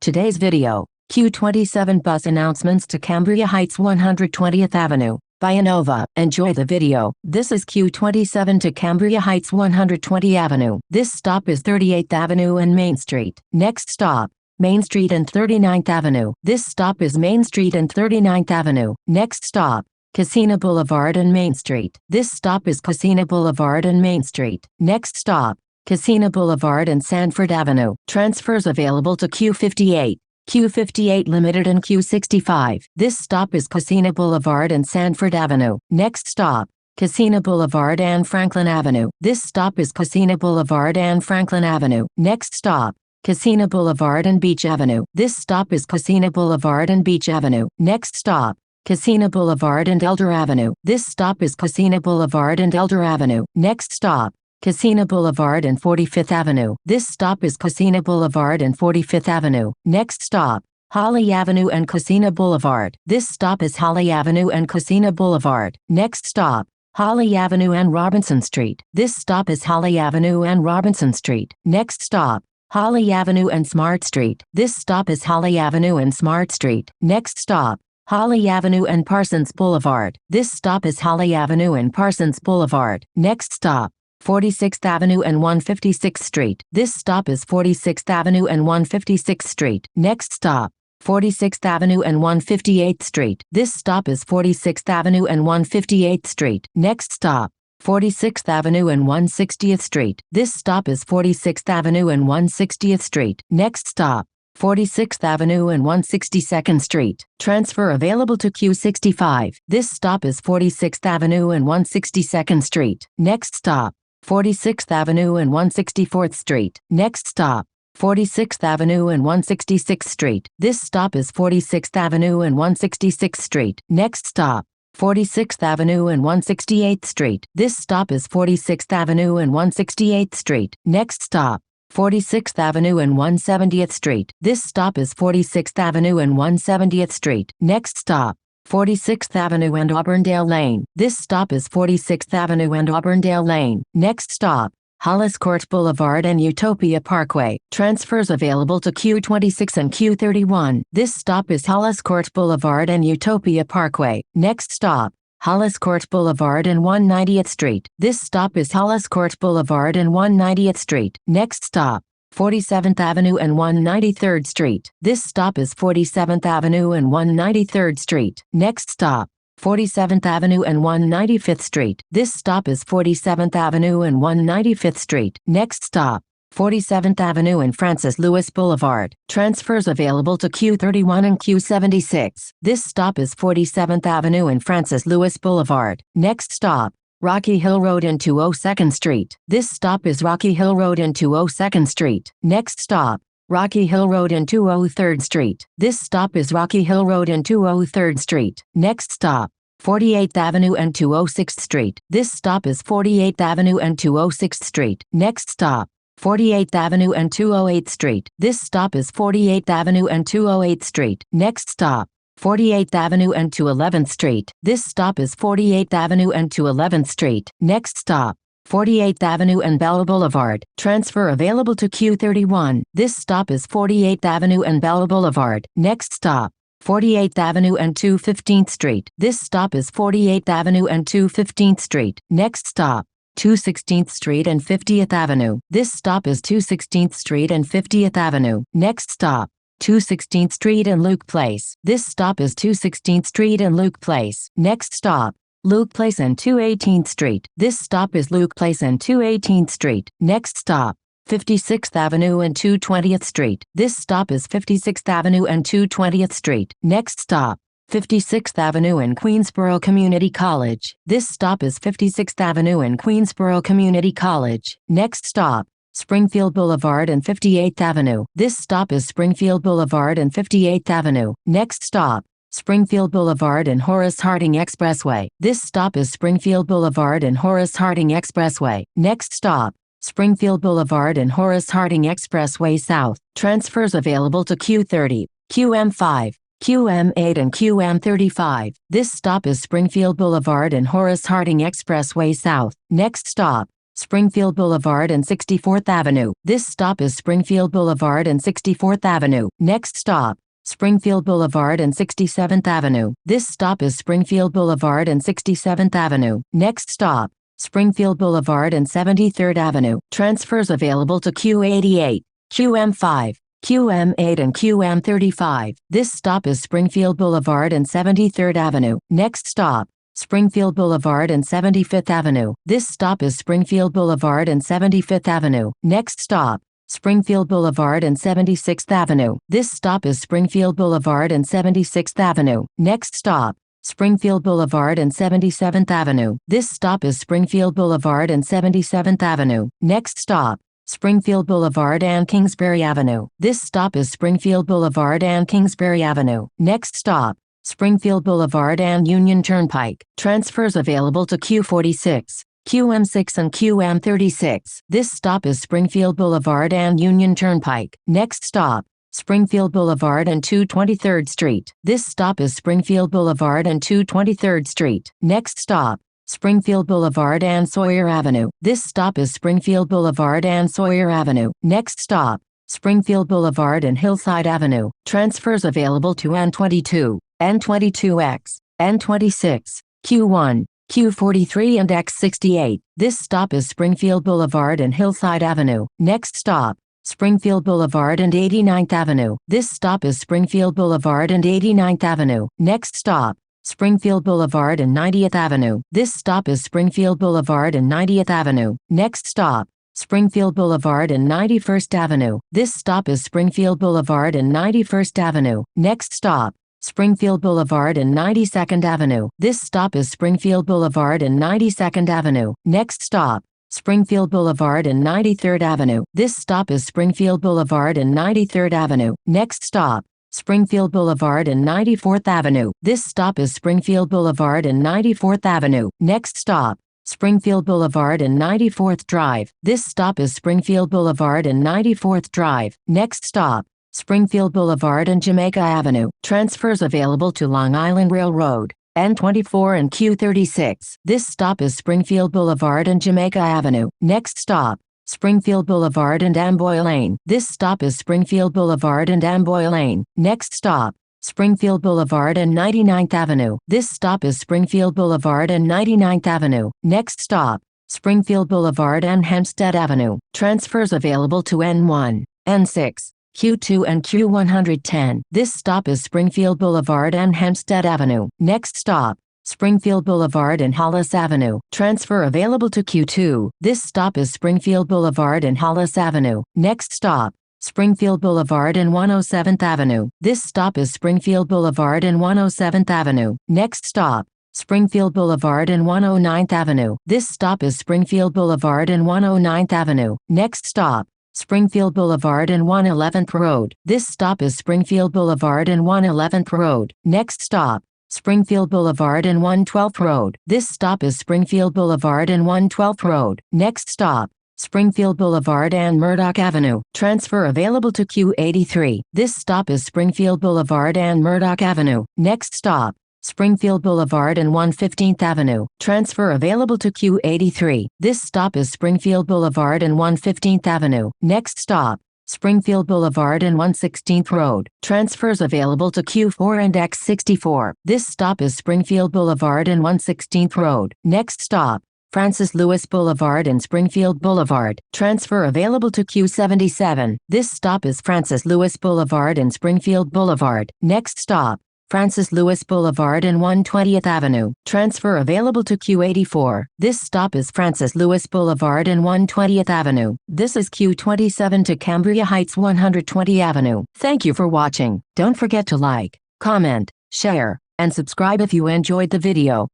Today's video, Q27 bus announcements to Cambria Hts-120 Avenue, Vianova. Enjoy the video. This is Q27 to Cambria Hts-120 Avenue. This stop is 38th Avenue and Main Street. Next stop, Main Street and 39th Avenue. This stop is Main Street and 39th Avenue. Next stop, Kissena Boulevard and Main Street. This stop is Kissena Boulevard and Main Street. Next stop, Kissena Boulevard and Sanford Avenue. Transfers available to Q58, Q58 Limited and Q65. This stop is Kissena Boulevard and Sanford Avenue. Next stop, Kissena Boulevard and Franklin Avenue. This stop is Kissena Boulevard and Franklin Avenue. Next stop, Kissena Boulevard and Beach Avenue. This stop is Kissena Boulevard and Beach Avenue. Next stop, Kissena Boulevard and Elder Avenue. This stop is Kissena Boulevard and Elder Avenue. Next stop, Kissena Boulevard and 45th Avenue. This stop is Kissena Boulevard and 45th Avenue. Next stop, Holly Avenue and Kissena Boulevard. This stop is Holly Avenue and Kissena Boulevard. Next stop, Holly Avenue and Robinson Street. This stop is Holly Avenue and Robinson Street. Next stop, Holly Avenue and Smart Street. This stop is Holly Avenue and Smart Street. Next stop, Holly Avenue and Parsons Boulevard. This stop is Holly Avenue and Parsons Boulevard. Next stop, 46th Avenue and 156th Street. This stop is 46th Avenue and 156th Street. Next stop, 46th Avenue and 158th Street. This stop is 46th Avenue and 158th Street. Next stop, 46th Avenue and 160th Street. This stop is 46th Avenue and 160th Street. Next stop, 46th Avenue and 162nd Street. Transfer available to Q65. This stop is 46th Avenue and 162nd Street. Next stop, 46th Avenue and 164th Street. Next stop, 46th Avenue and 166th Street. This stop is 46th Avenue and 166th Street. Next stop, 46th Avenue and 168th Street. This stop is 46th Avenue and 168th Street. Next stop, 46th Avenue and 170th Street. This stop is 46th Avenue and 170th Street. Next stop, 46th Avenue and Auburndale Lane. This stop is 46th Avenue and Auburndale Lane. Next stop, Hollis Court Boulevard and Utopia Parkway. Transfers available to Q26 and Q31. This stop is Hollis Court Boulevard and Utopia Parkway. Next stop, Hollis Court Boulevard and 190th Street. This stop is Hollis Court Boulevard and 190th Street. Next stop, 47th Avenue and 193rd Street. This stop is 47th Avenue and 193rd Street. Next stop, 47th Avenue and 195th Street. This stop is 47th Avenue and 195th Street. Next stop, 47th Avenue and Francis Lewis Boulevard. Transfers available to Q31 and Q76. This stop is 47th Avenue and Francis Lewis Boulevard. Next stop, Rocky Hill Road and 202nd Street. This stop is Rocky Hill Road and 202nd Street. Next stop, Rocky Hill Road and 203rd Street. This stop is Rocky Hill Road and 203rd Street. Next stop, 48th Avenue and 206th Street. This stop is 48th Avenue and 206th Street. Next stop, 48th Avenue and 208th Street. This stop is 48th Avenue and 208th Street. Next stop, 48th Avenue and 211th Street. This stop is 48th Avenue and 211th Street. Next stop, 48th Avenue and Bella Boulevard. Transfer available to Q31. This stop is 48th Avenue and Bella Boulevard. Next stop, 48th Avenue and 215th Street. This stop is 48th Avenue and 215th Street. Next stop, 216th Street and 50th Avenue. This stop is 216th Street and 50th Avenue. Next stop, 216th Street and Luke Place. This stop is 216th Street and Luke Place. Next stop, Luke Place and 218th Street. This stop is Luke Place and 218th Street. Next stop, 56th Avenue and 220th Street. This stop is 56th Avenue and 220th Street. Next stop, 56th Avenue and Queensboro Community College. This stop is 56th Avenue and Queensboro Community College. Next stop, Springfield Boulevard and 58th Avenue. This stop is Springfield Boulevard and 58th Avenue. Next stop, Springfield Boulevard and Horace Harding Expressway. This stop is Springfield Boulevard and Horace Harding Expressway. Next stop, Springfield Boulevard and Horace Harding Expressway South. Transfers available to Q30, QM5, QM8 and QM35. This stop is Springfield Boulevard and Horace Harding Expressway South. Next stop, Springfield Boulevard and 64th Avenue. This stop is Springfield Boulevard and 64th Avenue. Next stop, Springfield Boulevard and 67th Avenue. This stop is Springfield Boulevard and 67th Avenue. Next stop, Springfield Boulevard and 73rd Avenue. Transfers available to Q88, QM5, QM8 and QM35. This stop is Springfield Boulevard and 73rd Avenue. Next stop, Springfield Boulevard and 75th Avenue. This stop is Springfield Boulevard and 75th Avenue. Next stop, Springfield Boulevard and 76th Avenue. This stop is Springfield Boulevard and 76th Avenue. Next stop, Springfield Boulevard and 77th Avenue. This stop is Springfield Boulevard and 77th Avenue. Next stop, Springfield Boulevard and Kingsbury Avenue. This stop is Springfield Boulevard and Kingsbury Avenue. Next stop, Springfield Boulevard and Union Turnpike. Transfers available to Q46, QM6 and QM36. This stop is Springfield Boulevard and Union Turnpike. Next stop, Springfield Boulevard and 223rd Street. This stop is Springfield Boulevard and 223rd Street. Next stop, Springfield Boulevard and Sawyer Avenue. This stop is Springfield Boulevard and Sawyer Avenue. Next stop, Springfield Boulevard and Hillside Avenue. Transfers available to N22, N22X, N26, Q1, Q43 and X68. This stop is Springfield Boulevard and Hillside Avenue. Next stop, Springfield Boulevard and 89th Avenue. This stop is Springfield Boulevard and 89th Avenue. Next stop, Springfield Boulevard and 90th Avenue. This stop is Springfield Boulevard and 90th Avenue. Next stop, Springfield Boulevard and 91st Avenue. This stop is Springfield Boulevard and 91st Avenue. Next stop, Springfield Boulevard and 92nd Avenue. This stop is Springfield Boulevard and 92nd Avenue. Next stop, Springfield Boulevard and 93rd Avenue. This stop is Springfield Boulevard and 93rd Avenue. Next stop, Springfield Boulevard and 94th Avenue. This stop is Springfield Boulevard and 94th Avenue. Next stop, Springfield Boulevard and 94th Drive. This stop is Springfield Boulevard and 94th Drive. Next stop, Springfield Boulevard and Jamaica Avenue. Transfers available to Long Island Railroad, N24 and Q36. This stop is Springfield Boulevard and Jamaica Avenue. Next stop, Springfield Boulevard and Amboy Lane. This stop is Springfield Boulevard and Amboy Lane. Next stop, Springfield Boulevard and 99th Avenue. This stop is Springfield Boulevard and 99th Avenue. Next stop, Springfield Boulevard and Hempstead Avenue. Transfers available to N1, N6, Q2 and Q110. This stop is Springfield Boulevard and Hempstead Avenue. Next stop, Springfield Boulevard and Hollis Avenue. Transfer available to Q2. This stop is Springfield Boulevard and Hollis Avenue. Next stop, Springfield Boulevard and 107th Avenue. This stop is Springfield Boulevard and 107th Avenue. Next stop, Springfield Boulevard and 109th Avenue. This stop is Springfield Boulevard and 109th Avenue. Next stop, Springfield Boulevard and 111th Road. This stop is Springfield Boulevard and 111th Road. Next stop, Springfield Boulevard and 112th Road. This stop is Springfield Boulevard and 112th Road. Next stop, Springfield Boulevard and Murdoch Avenue. Transfer available to Q83. This stop is Springfield Boulevard and Murdoch Avenue. Next stop, Springfield Boulevard and 115th Avenue. Transfer available to Q83. This stop is Springfield Boulevard and 115th Avenue. Next stop, Springfield Boulevard and 116th Road. Transfers available to Q4 and X64. This stop is Springfield Boulevard and 116th Road. Next stop, Francis Lewis Boulevard and Springfield Boulevard. Transfer available to Q77. This stop is Francis Lewis Boulevard and Springfield Boulevard. Next stop, Francis Lewis Boulevard and 120th Avenue. Transfer available to Q84. This stop is Francis Lewis Boulevard and 120th Avenue. This is Q27 to Cambria Heights-120 Avenue. Thank you for watching. Don't forget to like, comment, share, and subscribe if you enjoyed the video.